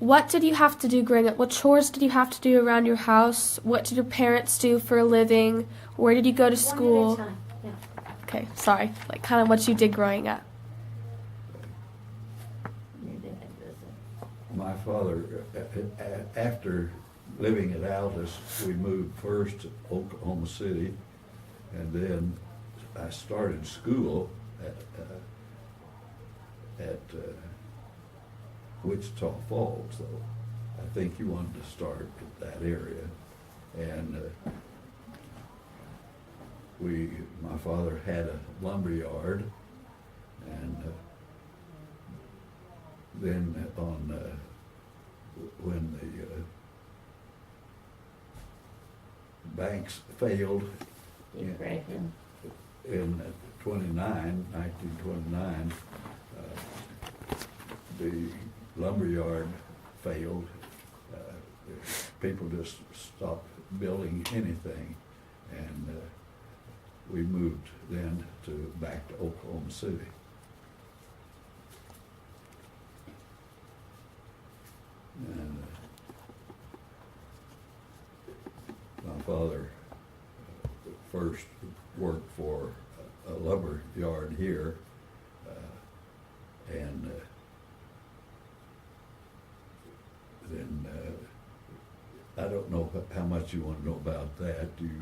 what did you have to do growing up? What chores did you have to do around your house? What did your parents do for a living? Where did you go to school? One at a time. Yeah. Okay, sorry. Like kind of what you did growing up. My father, after living at Aldous, we moved first to Oklahoma City, and then I started school at Wichita Falls, though. I think he wanted to start at that area. And my father had a lumber yard, and then when the banks failed in 1929, the lumber yard failed. People just stopped building anything, and we moved then back to Oklahoma City. And my father first worked for a lumber yard here, and then I don't know how much you want to know about that, do you?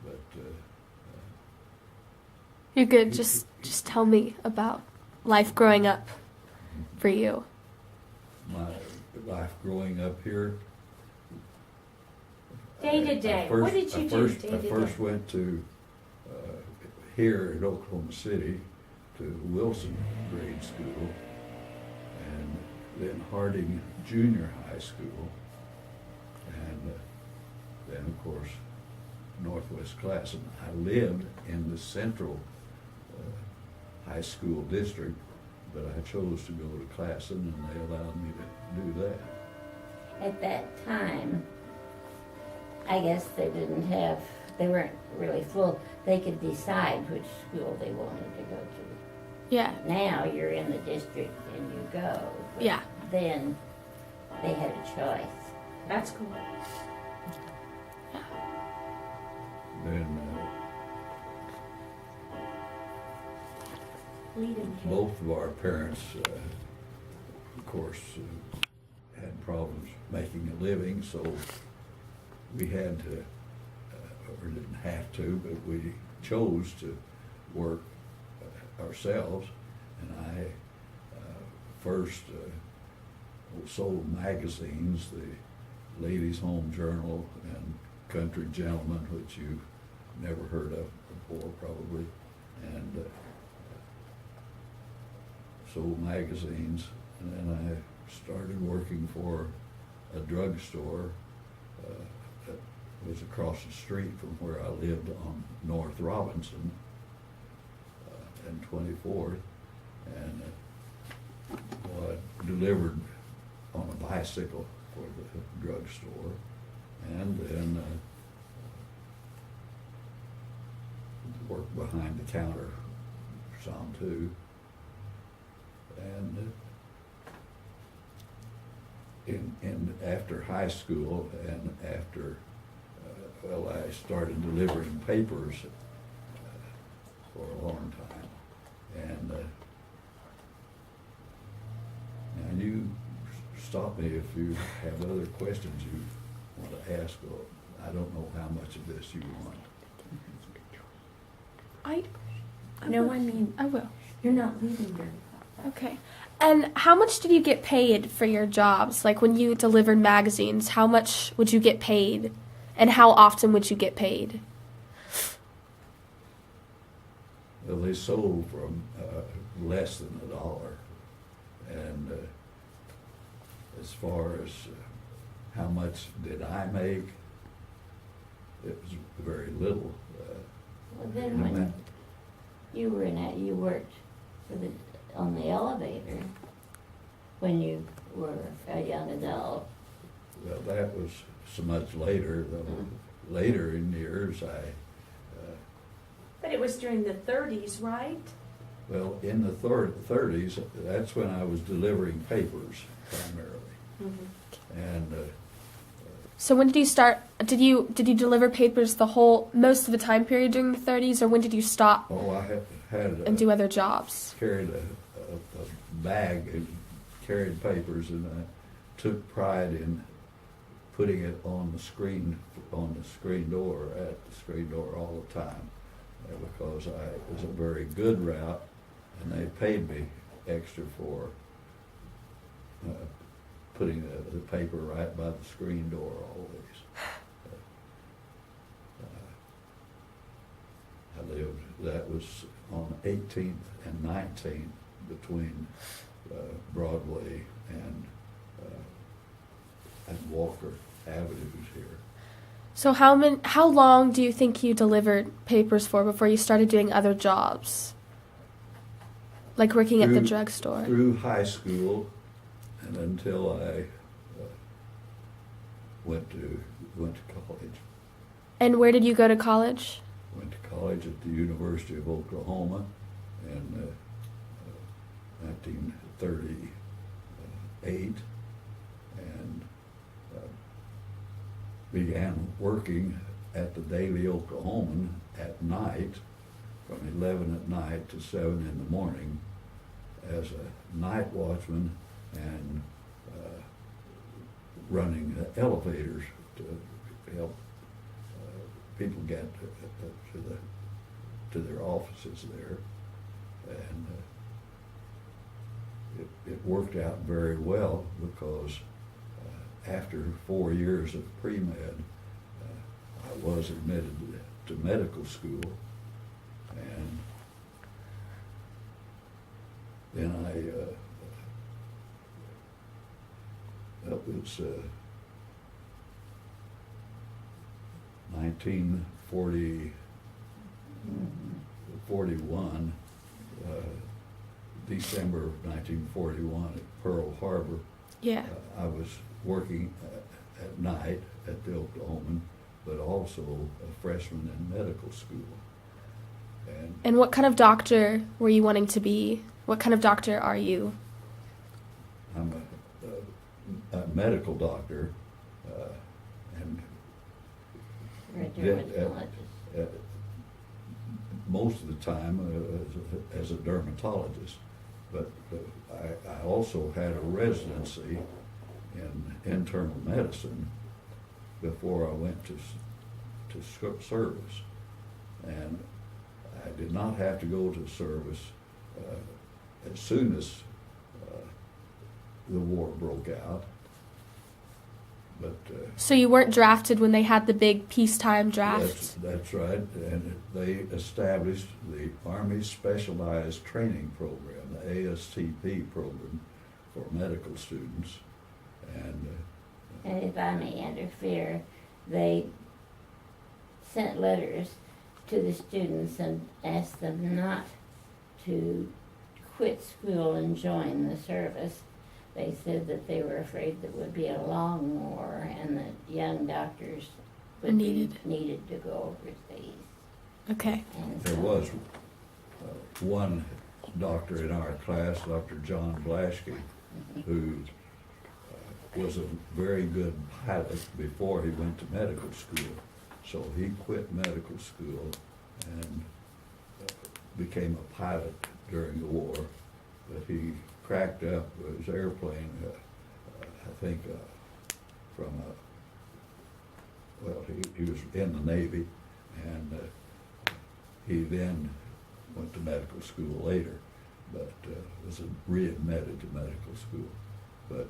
But You're good. Just tell me about life growing up for you. my life growing up here. Day to day. What did you do day to day? I first went to here in Oklahoma City to Wilson grade school, and then Harding Junior High School, and then of course Northwest Classen. I lived in the central high school district, but I chose to go to Classen, and they allowed me to do that. At that time, I guess they weren't really full. They could decide which school they wanted to go to. Yeah. Now you're in the district and you go. But Yeah. then they had a choice. That's cool. Then Lead him, Kate. both of our parents, of course, had problems making a living, so we had to, or didn't have to, but we chose to work ourselves. And I first sold magazines, the Ladies' Home Journal and Country Gentleman, which you've never heard of before probably, and sold magazines. And then I started working for a drugstore that was across the street from where I lived on North Robinson and 24th, and I delivered on a bicycle for the drugstore, and then worked behind the counter some too. And after high school and after, I started delivering papers for a long time. And now you stop me if you have other questions you want to ask. I don't know how much of this you want. I No, will. I mean, I will. you're not leaving very far. Okay. And how much did you get paid for your jobs? Like when you delivered magazines, how much would you get paid? And how often would you get paid? Well, they sold from less than $1. And as far as how much did I make, it was very little. Well, then when you were you worked on the elevator when you were a young adult. Well, that was so much later. Later in years, But it was during the 30s, right? well, in the 30s, that's when I was delivering papers primarily. And So when did you start? Did you deliver papers most of the time period during the 30s, or when did you stop I had and do other jobs? carried a bag and carried papers, and I took pride in putting it on the screen door, at the screen door all the time, because it was a very good route, and they paid me extra for putting the paper right by the screen door always. I lived, that was on 18th and 19th between Broadway and Walker Avenues here. So how long do you think you delivered papers for before you started doing other jobs? Like working at the drugstore? Through high school and until I went to college. And where did you go to college? Went to college at the University of Oklahoma in 1938, and began working at the Daily Oklahoman at night, from 11 at night to 7 in the morning, as a night watchman and running the elevators to help people get to their offices there. And it worked out very well, because after 4 years of pre-med, I was admitted to medical school, and then that was 1941, December of 1941 at Pearl Harbor. Yeah. I was working at night at the Oklahoman, but also a freshman in medical school. And what kind of doctor were you wanting to be? What kind of doctor are you? I'm a medical doctor, and Or a dermatologist. most of the time as a dermatologist. But I also had a residency in internal medicine before I went to service, and I did not have to go to service as soon as the war broke out. But So you weren't drafted when they had the big peacetime draft? that's right, and they established the Army Specialized Training Program, the ASTP program for medical students, and And if I may interfere, they sent letters to the students and asked them not to quit school and join the service. They said that they were afraid that would be a long war and that young doctors would be needed to go overseas. Okay. And there so- was one doctor in our class, Dr. John Blaschke, who was a very good pilot before he went to medical school. So he quit medical school and became a pilot during the war. But he cracked up his airplane, I think, from he was in the Navy, and he then went to medical school later, but was readmitted to medical school. But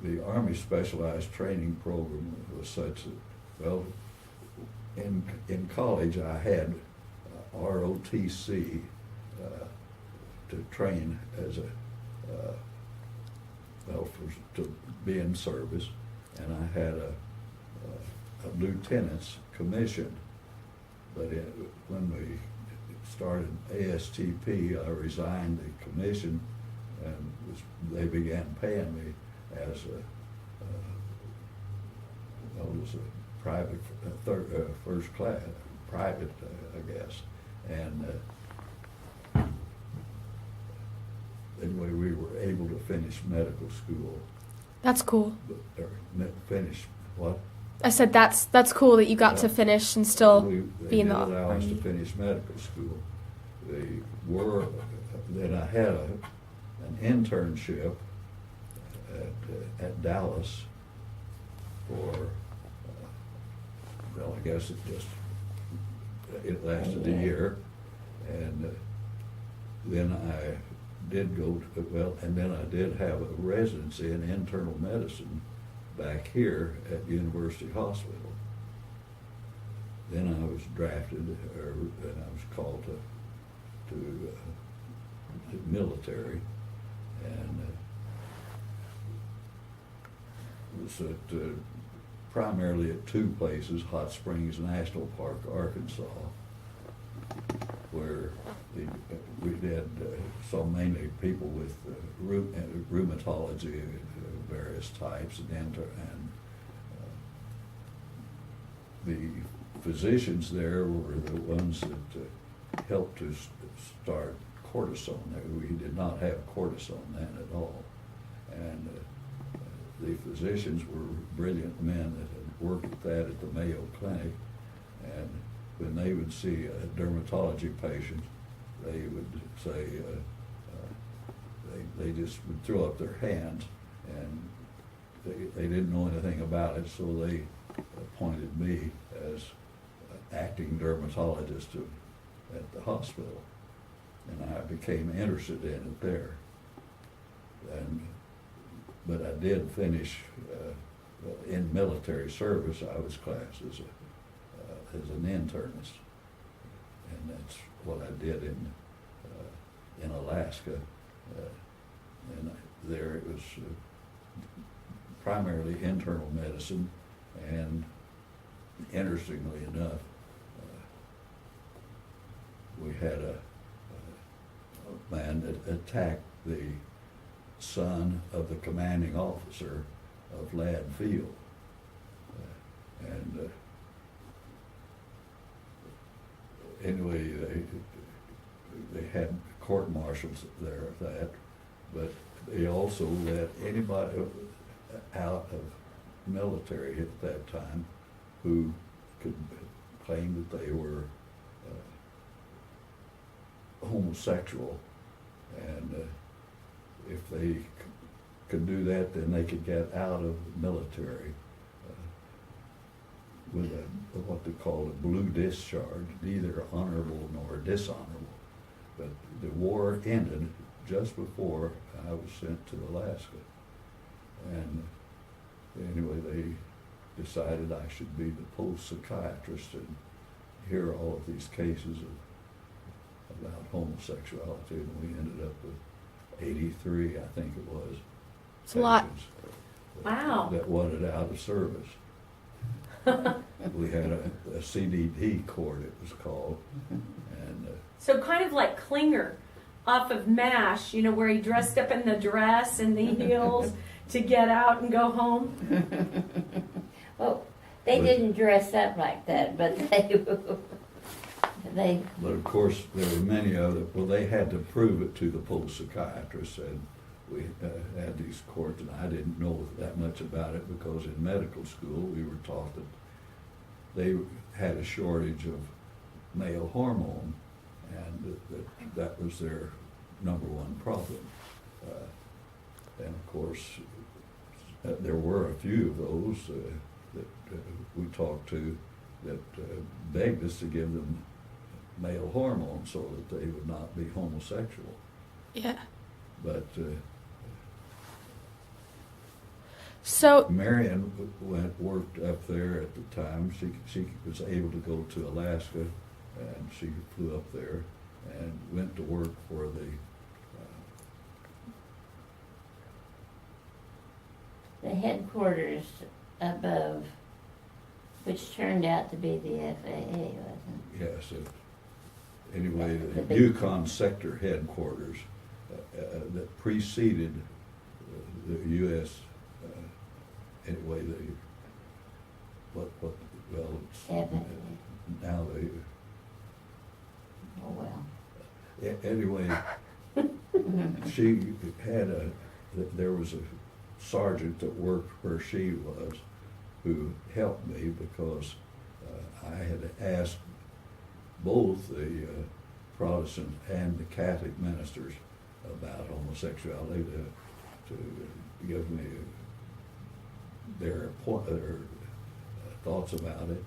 the Army Specialized Training Program was such that, well, in college I had ROTC to train as to be in service, and I had a lieutenant's commission. But when we started ASTP, I resigned the commission, and they began paying me as a private, first class, private, I guess. And anyway, we were able to finish medical school That's cool. or finish what? I said that's cool that you got to Yeah. finill and still They be in did the allow us to Army. finish medical school. They were, then I had an internship at Dallas for, well, I guess it lasted a year. And then I did go to, well, and then I did have a residency in internal medicine back here at University Hospital. Then I was drafted, and I was called to the military, and was at primarily at two places: Hot Springs National Park, Arkansas, where we did saw mainly people with rheumatology of various types, and the physicians there were the ones that helped to start cortisone. We did not have cortisone then at all, and the physicians were brilliant men that had worked at that at the Mayo Clinic, and when they would see a dermatology patient, they would say, they just would throw up their hands, and they didn't know anything about it, so they appointed me as acting dermatologist at the hospital, and I became interested in it there. But I did finish in military service. I was classed as an internist, and that's what I did in Alaska. And there it was primarily internal medicine, and interestingly enough, we had a man that attacked the son of the commanding officer of Ladd Field, and anyway, they had court-martials there of that, but they also let anybody out of military at that time who could claim that they were homosexual, and if they could do that, then they could get out of the military with what they called a blue discharge, neither honorable nor dishonorable. But the war ended just before I was sent to Alaska, and anyway, they decided I should be the post psychiatrist and hear all of these cases about homosexuality, and we ended up with 83, I think it was. It's a lot. patients Wow. that wanted out of service. We had a CDD court, it was called, and So kind of like Klinger off of MASH, you know, where he dressed up in the dress and the heels to get out and go home. Well, they But- didn't dress up like that, but they, but of course, there were many other, well, they had to prove it to the post psychiatrist, and we had these courts, and I didn't know that much about it because in medical school, we were taught that they had a shortage of male hormone, and that was their number one problem. And of course, there were a few of those that we talked to that begged us to give them male hormone so that they would not be homosexual. Yeah. But So Marion worked up there at the time. She was able to go to Alaska, and she flew up there and went to work for the headquarters above, which turned out to be the FAA, wasn't yes, anyway, The the big- Yukon sector headquarters that preceded the U.S. Anyway, well, it's FAA? now they. Oh, well. Anyway, she had there was a sergeant that worked where she was, who helped me because I had asked both the Protestant and the Catholic ministers about homosexuality to give me their thoughts about it.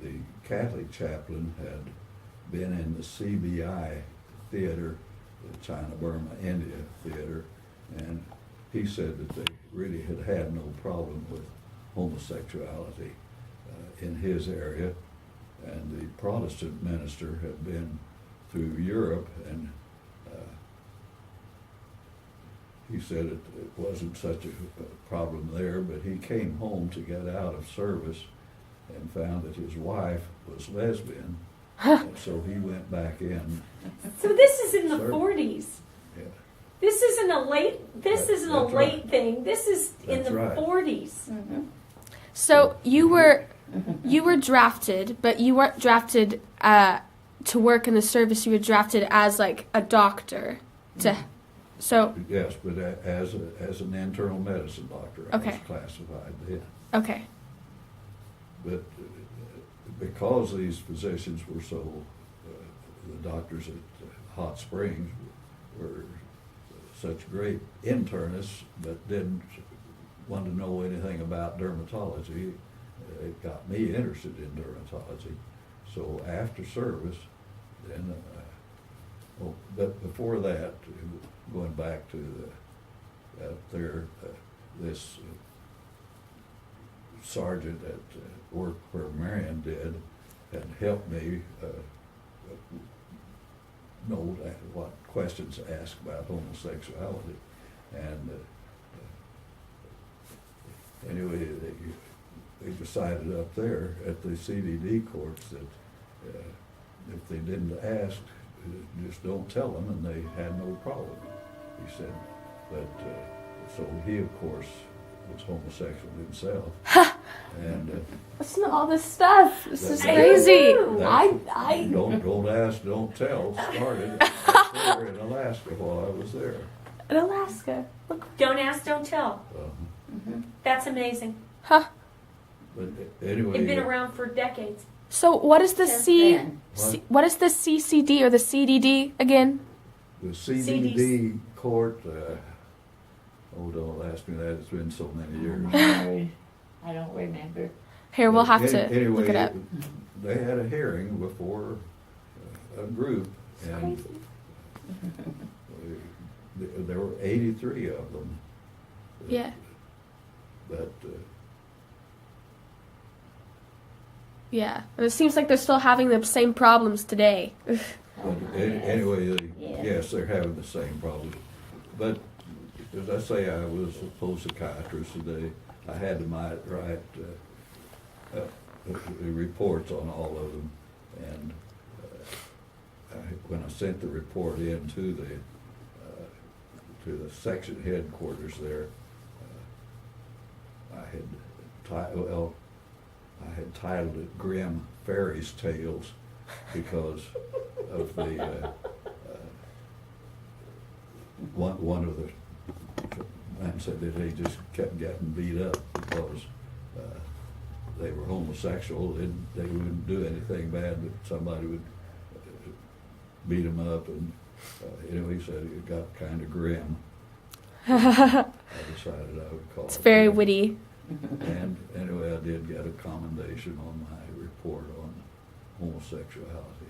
The Catholic chaplain had been in the CBI theater, the China, Burma, India theater, and he said that they really had no problem with homosexuality in his area. And the Protestant minister had been through Europe, and he said it wasn't such a problem there, but he came home to get out of service and found that his wife was lesbian, and so he went back in. So this is in the Sir. 40s. Yeah, This isn't a late. This That- isn't a that's late right. thing. This is in That's the right. 40s. So you were drafted, but you weren't drafted to work in the service. You were drafted as like a doctor. So yes, but as an internal medicine doctor, I was Okay. classified then. okay. But because these physicians were so, the doctors at Hot Springs were such great internists, but didn't want to know anything about dermatology, it got me interested in dermatology. So after service, then, but before that, going back to this sergeant at work where Marion did had helped me know what questions to ask about homosexuality. And anyway, they decided up there at the CDD courts that if they didn't ask, just don't tell them, and they had no problem, he said. But so he, of course, was homosexual himself. And Listen to all this stuff. This is That- crazy. that's- don't ask, don't tell started up there in Alaska while I was there. In Alaska. Don't ask, don't tell. Uh, That's amazing. Huh. But anyway, It's been around for decades. So what is the Since C? then. What is the CCD or the CDD again? the CDD court, don't ask me that, it's been so many years. I don't remember. Here, we'll have But to anyway, look it up. They had a hearing before a group, and there were 83 of them. Yeah. But Yeah. And it seems like they're still having the same problems today. anyway, Yes. yes, they're having the same problem. But as I say, I was a post psychiatrist today. I had to write the reports on all of them, and when I sent the report in to the section headquarters there, I had titled it "Grim Fairies Tales" because of the one of the men said that they just kept getting beat up because they were homosexual. They wouldn't do anything bad, but somebody would beat them up. And anyway, he said it got kind of grim. I decided I would call It's it very grim. witty. And anyway, I did get a commendation on my report on homosexuality.